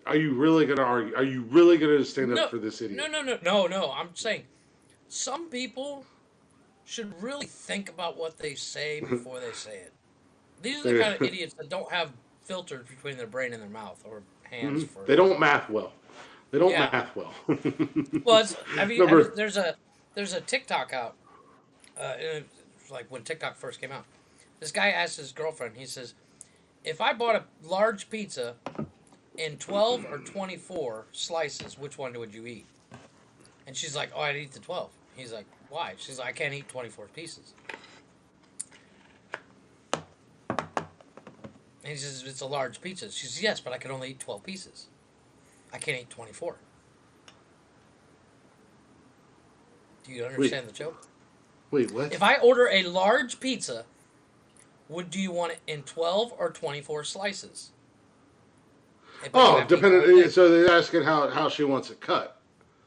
Are you really going to argue? Are you really going to stand up for this idiot? No. I'm saying some people should really think about what they say before they say it. These are the kind of idiots that don't have filters between their brain and their mouth or hands. For They don't math well. They don't math well. Well, there's a TikTok out. Like when TikTok first came out, this guy asked his girlfriend. He says, "If I bought a large pizza in 12 or 24 slices, which one would you eat?" And she's like, "Oh, I'd eat the 12." He's like, "Why?" She's like, "I can't eat 24 pieces." And he says, "It's a large pizza." She says, "Yes, but I can only eat 12 pieces. I can't eat 24." Do you understand the joke? Wait, what? If I order a large pizza, do you want it in 12 or 24 slices? Depending. So they're asking how she wants it cut.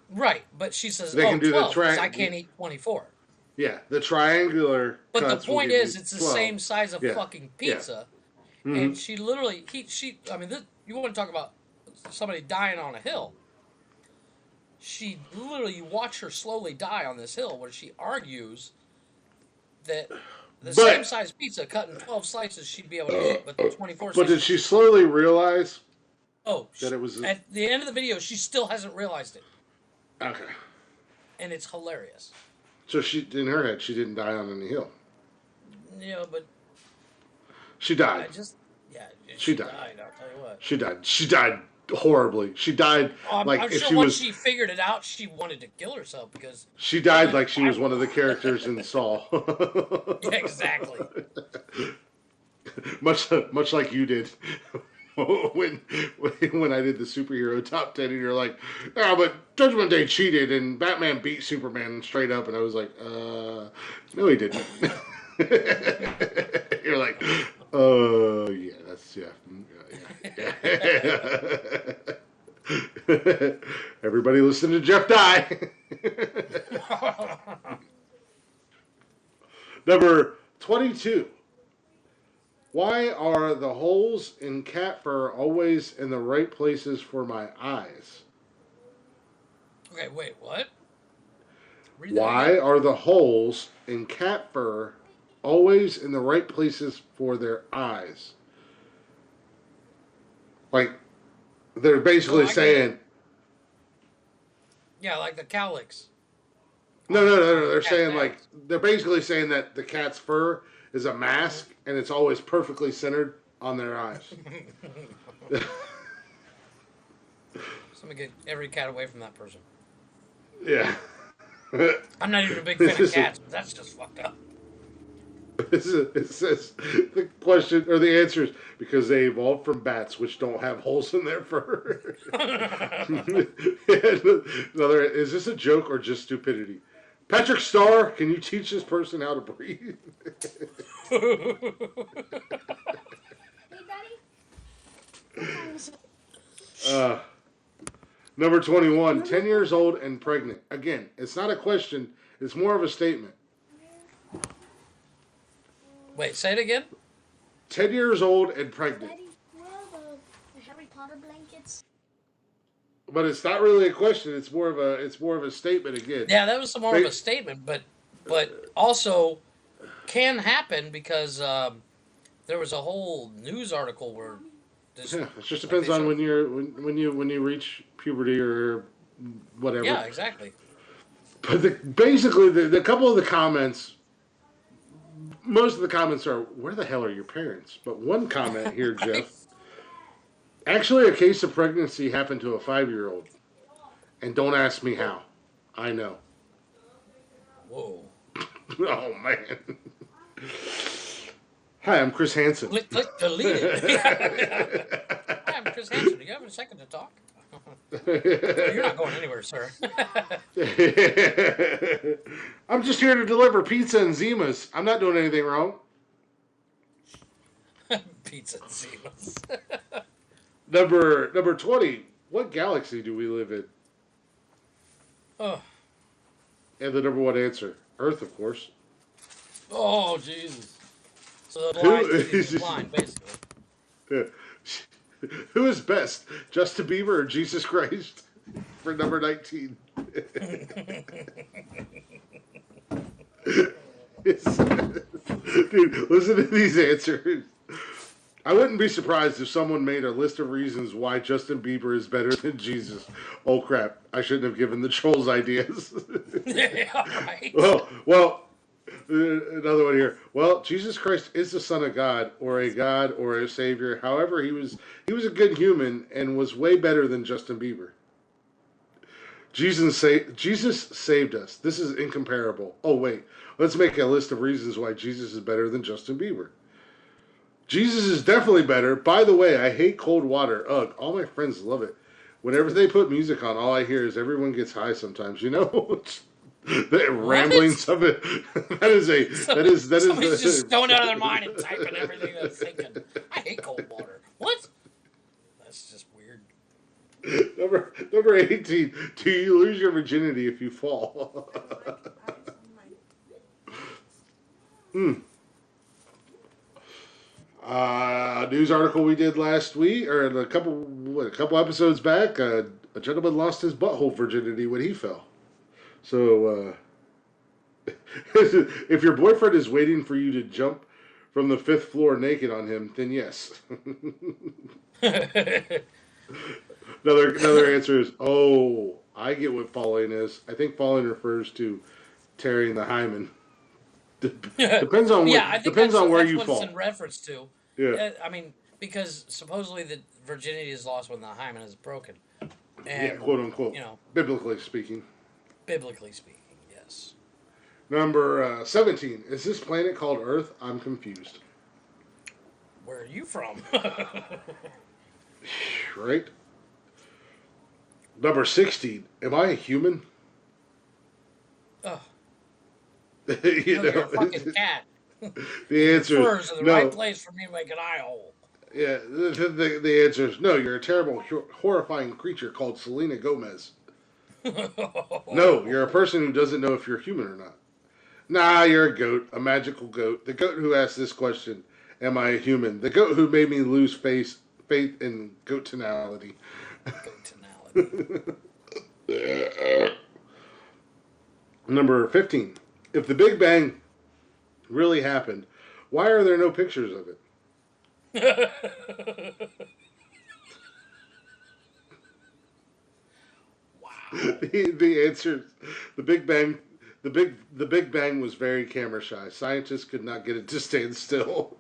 Right, but she says, They can do 12, the 'cause I can't eat 24. Yeah, the triangular. But the cuts will point give is, you it's the 12. same size of Yeah. fucking Yeah. pizza. And she literally, you want to talk about somebody dying on a hill. She literally, you watch her slowly die on this hill where she argues that the same size pizza cut in 12 slices she'd be able to eat, but the 24 But slices. did she slowly realize that it was at the end of the video, she still hasn't realized it. okay? And it's hilarious. So she, in her head, she didn't die on any hill. Yeah, but She died. she died. I'll tell you what. She died. She died horribly. She died I'm if sure she once was. she figured it out, she wanted to kill herself because. She died like she was one of the characters in Saw. Yeah, exactly. much like you did when I did the superhero top 10, and you're like, "Oh, but Judgment Day cheated and Batman beat Superman straight up," and I was like, "No, he didn't." You're like, yeah, that's yeah. Everybody listen to Jeff Die. Number 22. Why are the holes in cat fur always in the right places for my eyes? Okay, wait, what? Read that Why again. are the holes in cat fur always in the right places for their eyes? Like, they're basically saying... Yeah, like the cowlicks. No. They're saying, like, they're basically saying that the cat's fur is a mask and it's always perfectly centered on their eyes. Somebody get every cat away from that person. Yeah. I'm not even a big fan of cats, but that's just fucked up. It says the question or the answer is because they evolved from bats, which don't have holes in their fur. Another, is this a joke or just stupidity? Patrick Starr, can you teach this person how to breathe? Hey, Daddy. Number 21, 10 years old and pregnant. Again, it's not a question, it's more of a statement. Wait, say it again. 10 years old and pregnant. Daddy, where are the Harry Potter blankets? But it's not really a question, it's more of a statement again. Yeah, that was more of a statement, but also can happen because there was a whole news article where this, Yeah, it just depends on when you reach puberty or whatever. Yeah, exactly. But basically, the couple of the comments, most of the comments are, "Where the hell are your parents?" But one comment here, Jeff. Actually, a case of pregnancy happened to a 5-year-old, and don't ask me how. I know. Whoa. Oh man. Hi, I'm Chris Hansen. Click delete it. Hi, I'm Chris Hansen. Do you have a second to talk? You're not going anywhere, sir. I'm just here to deliver pizza and Zimas. I'm not doing anything wrong. Pizza and Zimas. Number 20. What galaxy do we live in? Oh. And the number one answer, Earth, of course. Oh, Jesus. So the blind is blind, basically. Yeah. Who is best, Justin Bieber or Jesus Christ? For number 19. Dude, listen to these answers. I wouldn't be surprised if someone made a list of reasons why Justin Bieber is better than Jesus. Oh crap! I shouldn't have given the trolls ideas. Yeah, right. Well, another one here. Well, Jesus Christ is the Son of God, or a Savior. However, he was a good human and was way better than Justin Bieber. Jesus saved us. This is incomparable. Oh wait, let's make a list of reasons why Jesus is better than Justin Bieber. Jesus is definitely better. By the way, I hate cold water. Ugh, all my friends love it. Whenever they put music on, all I hear is everyone gets high sometimes. You know, the ramblings of it. Somebody's just stoned out of their mind and typing everything they're thinking. I hate cold water. What? That's just weird. Number 18. Do you lose your virginity if you fall? News article we did last week, or a couple episodes back. A gentleman lost his butthole virginity when he fell. So, if your boyfriend is waiting for you to jump from the 5th floor naked on him, then yes. Another answer is, oh, I get what falling is. I think falling refers to tearing the hymen. Depends on where you fall. What it's in reference to. Yeah. I mean, because supposedly the virginity is lost when the hymen is broken. And, Yeah, quote unquote. You know, biblically speaking. Biblically speaking, yes. Number 17. Is this planet called Earth? I'm confused. Where are you from? Right? Number 16. Am I a human? Oh. You're a fucking cat. The answer Furs is in the no. right place for me to make an eye hole. Yeah, the answer is no. You're a terrible, horrifying creature called Selena Gomez. No, you're a person who doesn't know if you're human or not. Nah, you're a goat, a magical goat. The goat who asked this question, am I a human? The goat who made me lose faith in goat tonality. Number 15. If the Big Bang really happened, why are there no pictures of it? Wow. The answer, the Big Bang was very camera shy. Scientists could not get it to stand still.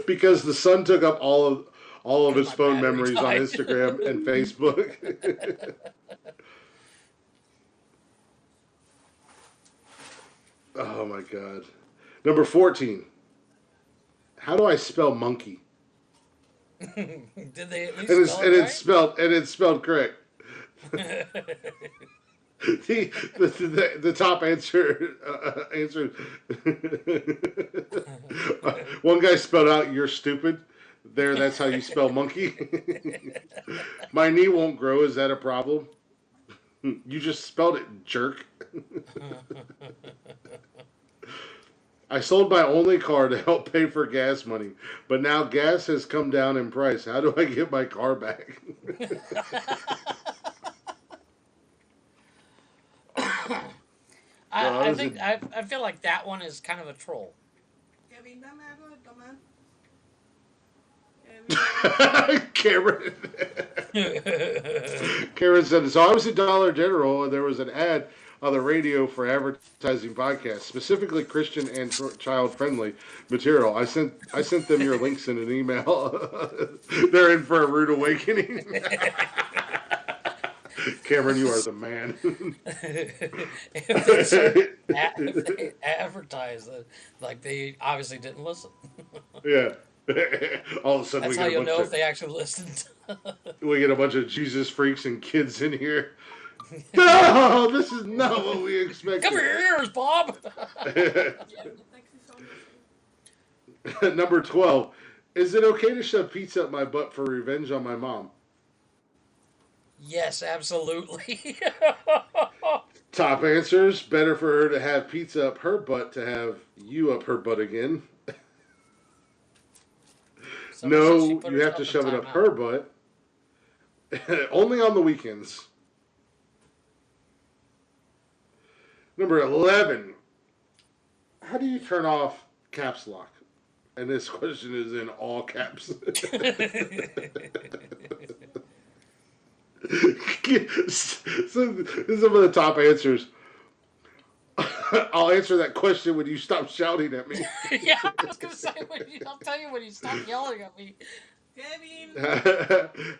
Because the sun took up all of his phone memories on Instagram and Facebook. Oh my god. Number 14. How do I spell monkey? Did they at least spell it right? And it's spelled correct. The top answer. One guy spelled out "you're stupid." There, that's how you spell monkey. My knee won't grow. Is that a problem? You just spelled it, jerk. I sold my only car to help pay for gas money, but now gas has come down in price. How do I get my car back? I think I feel like that one is kind of a troll. Cameron. Cameron said, so I was at Dollar General and there was an ad on the radio for advertising podcasts, specifically Christian and child friendly material. I sent them your links in an email. They're in for a rude awakening. Cameron, you are the man. If they advertise it, like they obviously didn't listen. Yeah. All of a sudden, That's how you'll know if they actually listened. We get a bunch of Jesus freaks and kids in here. No, this is not what we expected. Cover your ears, Bob. Number 12. Is it okay to shove pizza up my butt for revenge on my mom? Yes, absolutely. Top answers. Better for her to have pizza up her butt to have you up her butt again. No, you have to shove it up her butt. Only on the weekends. Number 11. How do you turn off caps lock? And this question is in all caps. So this is some of the top answers. I'll answer that question when you stop shouting at me. Yeah, I was gonna say I'll tell you when you stop yelling at me.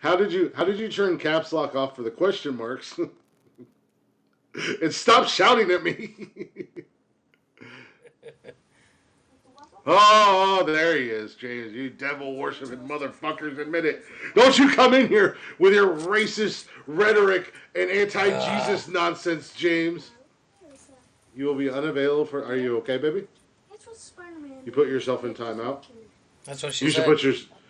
How did you turn caps lock off for the question marks? And stop shouting at me. Oh, there he is, James. You devil worshipping motherfuckers, admit it. Don't you come in here with your racist rhetoric and anti-Jesus nonsense, James. You will be unavailable for... Are you okay, baby? You put yourself in timeout? That's what she said.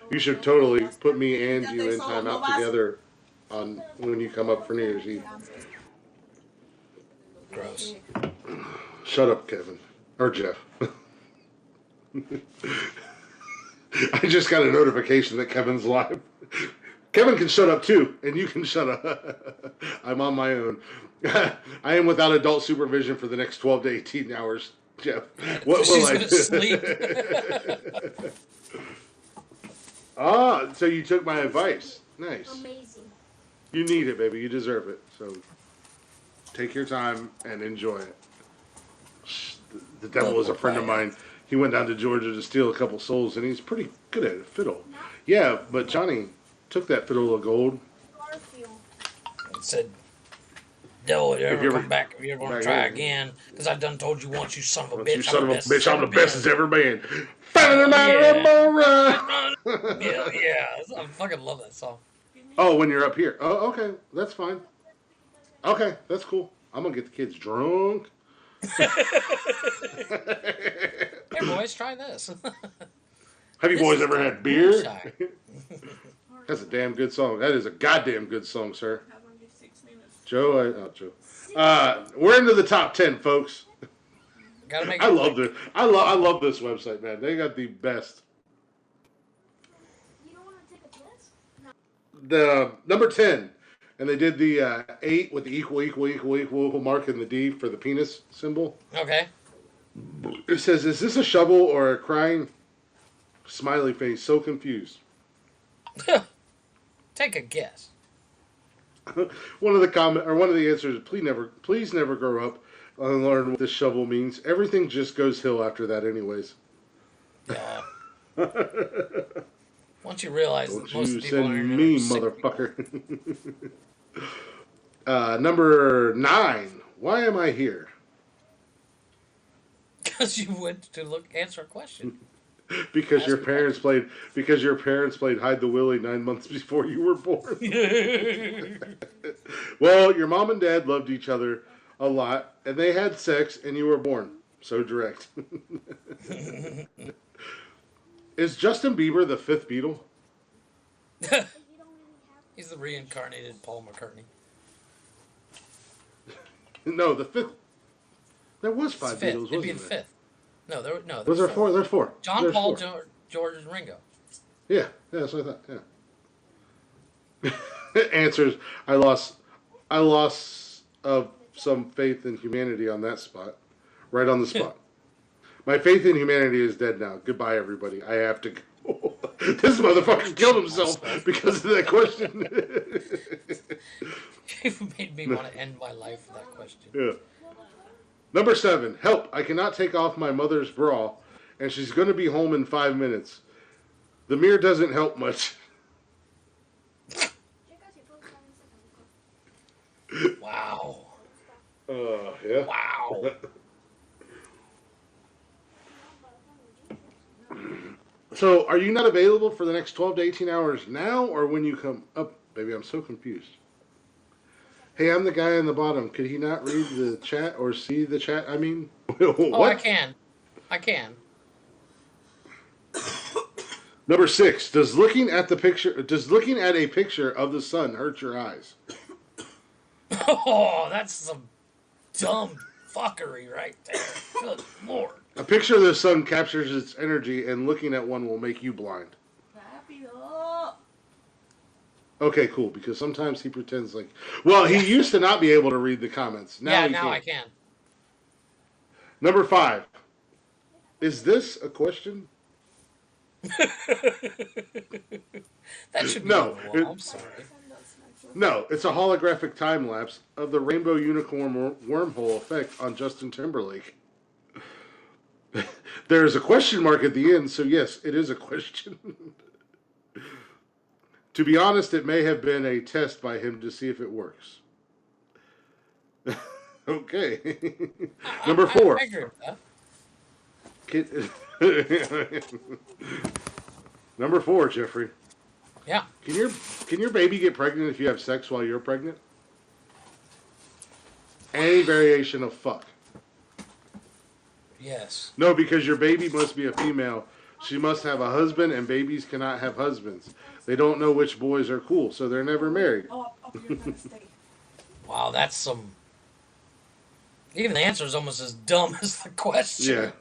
You should totally put me and you in timeout together on when you come up for New Year's Eve. Gross. Shut up, Kevin. Or Jeff. I just got a notification that Kevin's live. Kevin can shut up too, and you can shut up. I'm on my own. I am without adult supervision for the next 12 to 18 hours, Jeff. What She's will I gonna sleep. Ah, so you took my advice. Nice. Amazing. You need it, baby. You deserve it. So take your time and enjoy it. The devil is a friend of mine. He went down to Georgia to steal a couple souls, and he's pretty good at a fiddle. Yeah, but Johnny took that fiddle of gold. It said, devil, if you ever come back, if you're going to try again, because I done told you once, you son of a bitch. You son of a bitch, I'm the best that's ever been. Yeah, I fucking love that song. Oh, when you're up here. Oh, okay. That's fine. Okay, that's cool. I'm going to get the kids drunk. Hey, boys, try this. Have you boys ever had beer? That's a damn good song. That is a goddamn good song, sir. Joe. We're into the top 10, folks. Gotta make I love it. I love this website, man. They got the best. You don't want to take a piss? No. The number 10, and they did the 8 with the equal mark in the D for the penis symbol. Okay. It says, "Is this a shovel or a crying smiley face? So confused." Take a guess. One of the answers, please never grow up and learn what this shovel means. Everything just goes hill after that, anyways. Yeah. Once you realize Don't that most you people send me, motherfucker. Number 9. Why am I here? Because you went to answer a question. Because your parents played Hide the Willy 9 months before you were born. Well, your mom and dad loved each other a lot, and they had sex, and you were born. So direct. Is Justin Bieber the fifth Beatle? He's the reincarnated Paul McCartney. No, the fifth. There was It's five fifth. Beatles, It'd be wasn't the there? fifth. No, there Was there four? There's four. John, There's Paul, four. George, and Ringo. Yeah, that's what I thought. Yeah. Answers. I lost some faith in humanity on that spot. Right on the spot. My faith in humanity is dead now. Goodbye, everybody. I have to go. This motherfucker killed himself because of that question. You made me want to end my life with that question. Yeah. Number 7. Help. I cannot take off my mother's bra, and she's going to be home in 5 minutes. The mirror doesn't help much. Wow. Yeah. Wow. So, are you not available for the next 12 to 18 hours now, or when you come up? Baby, I'm so confused. Hey, I'm the guy on the bottom. Could he not read the chat or see the chat? I mean, what? Oh, I can. I can. Number 6. Does looking at a picture of the sun hurt your eyes? Oh, that's some dumb fuckery right there. Good Lord. A picture of the sun captures its energy, and looking at one will make you blind. Okay, cool. Because sometimes he pretends like. Well, he used to not be able to read the comments. Now Now can. I can. Number 5. Is this a question? That should be No, on the wall. I'm sorry. No, it's a holographic time lapse of the rainbow unicorn wormhole effect on Justin Timberlake. There is a question mark at the end, so yes, it is a question. To be honest, it may have been a test by him to see if it works. Okay. Number 4. I agree with that. Number 4, Jeffrey. Yeah. Can your baby get pregnant if you have sex while you're pregnant? Any variation of fuck. Yes. No, because your baby must be a female. She must have a husband, and babies cannot have husbands. They don't know which boys are cool, so they're never married. Wow, that's some. Even the answer is almost as dumb as the question. Yeah.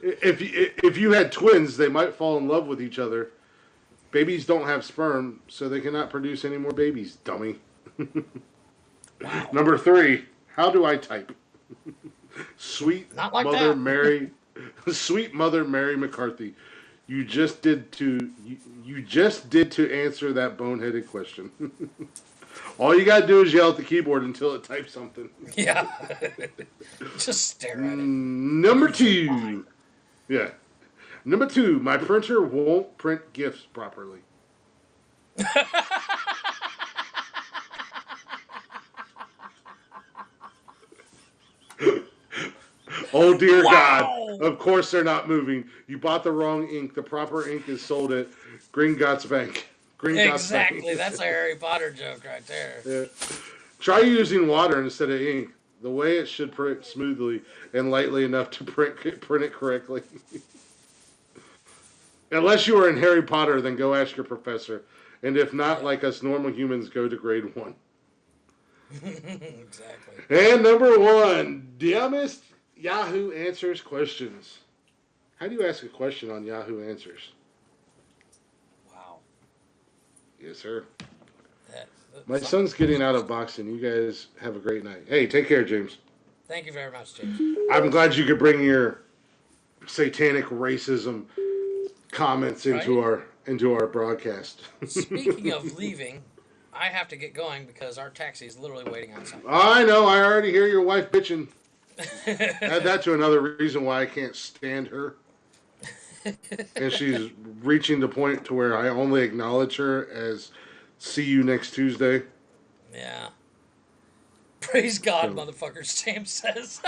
If you had twins, they might fall in love with each other. Babies don't have sperm, so they cannot produce any more babies, dummy. Wow. Number 3, how do I type? Sweet Not like Mother that. Mary, sweet Mother Mary McCarthy. You just did to answer that boneheaded question. All you gotta do is yell at the keyboard until it types something. Yeah. Just stare at it. Number 2. Yeah. Number 2, my printer won't print GIFs properly. Oh dear Wow. God. Of course they're not moving. You bought the wrong ink. The proper ink is sold at Gringotts Bank. Exactly. That's a Harry Potter joke right there. Yeah. Try using water instead of ink. The way it should print smoothly and lightly enough to print it correctly. Unless you are in Harry Potter, then go ask your professor. And if not, like us normal humans, go to grade 1. Exactly. And number 1, dumbest Yahoo Answers questions. How do you ask a question on Yahoo Answers? Wow. Yes, sir. That, My son's getting out of boxing. You guys have a great night. Hey, take care, James. Thank you very much, James. I'm glad you could bring your satanic racism comments into our broadcast. Speaking of leaving, I have to get going because our taxi is literally waiting outside. I know. I already hear your wife bitching. Add that to another reason why I can't stand her. And she's reaching the point to where I only acknowledge her as see you next Tuesday. Yeah. Praise God, motherfuckers, James says.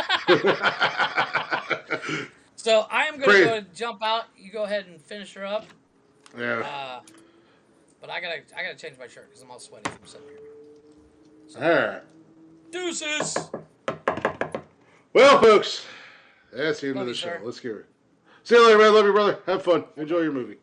So I am going to go and jump out. You go ahead and finish her up. Yeah. But I gotta change my shirt because I'm all sweaty from sitting here. So, All right. Deuces. Well, folks, that's the end Love of the you, show. sir. Let's hear it. See you later, man. Love you, brother. Have fun. Enjoy your movie.